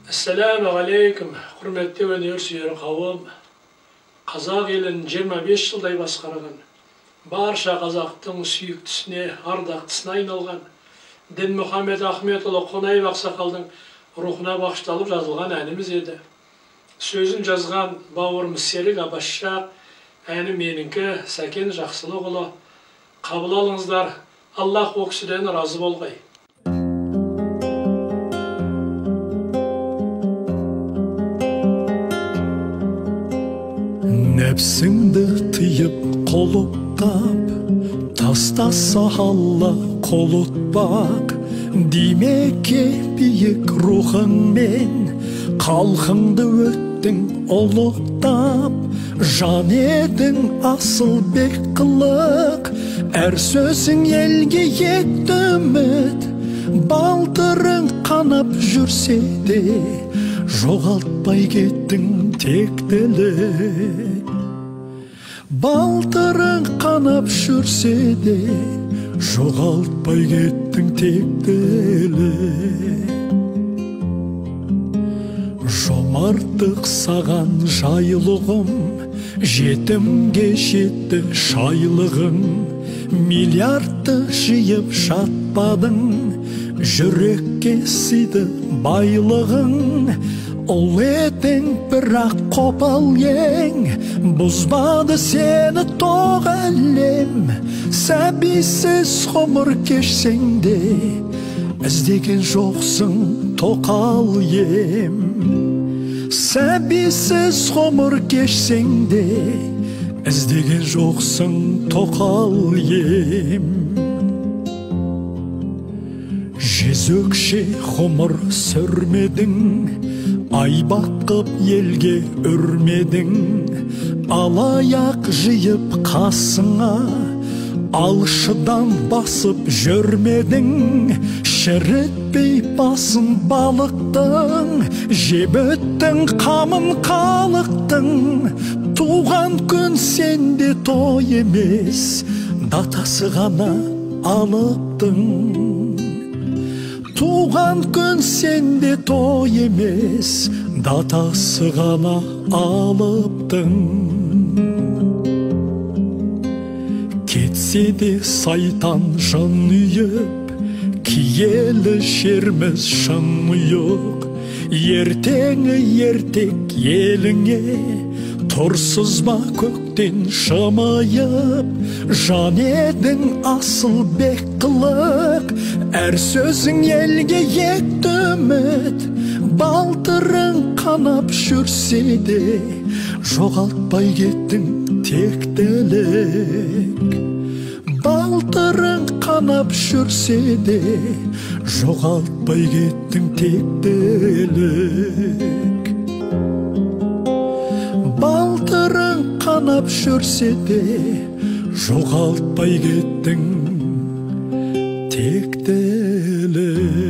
Assalamu alaikum, hurmetli önür suyur kavim. Қазақ елін 25 жылдай басқарған, барша қазақтың сүйіктісіне, ардақтысына айналған Дін Мұхаммед Ахметұлы Қонаев ақсақалдың рухына бағышталып жазылған әніміз еді. Сөзін жазған бауырымыз Серік Аббасшақ, әні меніңкі Сәкен Жақсылықұлы. Қабыл алыңыздар, Аллах о кісіден разы болғай. Nefsіңді тыйып қолыптап, тастаса Алла қолытпақ. Демеке биік рухыңмен, қалқыңды өттің ұлықтап. Жан едің асыл бек қылық, әр сөзің елге екті үміт. Балтырың қанап жүрсе де, жоғалтпай кеттің тектілік. Балтырың қанап жүрсе де, жоғалтпай кеттің тектілік. Жомарттық саған жайлығым, жетімге жетті шайлығың. Миллиардты жиып жатпадың, жүрекке сыйды байлығың. Ол етің бірақ қопал ең, бұзбады сені тоқ әлем. Сәбисіз ғұмыр кешсең де, іздеген жоқсың тоқал ем. Сәбисіз ғұмыр кешсең де, іздеген жоқсың тоқал ем. Жезөкше ғұмыр сүрмедің, айбат қып елге үрмедің. Алаяқ жиып қасыңа, алшыдан басып жүрмедің. Шірітпей басын балықтың, жеп өттің қамын қалықтың. Туған күн сенде той емес, датасы ғана алыптың. Туған күн сенде той емес, датасы ғана алыптың. Кетсе де сайтан жын үйіп, киелі жерміз шын ұйық. Ертеңі ертек еліңе, тұрсыз ба көктен шымайып. Жан едің асыл бек қылық, әр сөзің елге екті үміт. Балтырың қанап жүрсе де, жоғалтпай кеттің тектілік. Балтырың қанап жүрсе де, жоғалтпай кеттің тектілік. Балтырың қанап жүрсе де, жоғалтпай кеттің тектілік.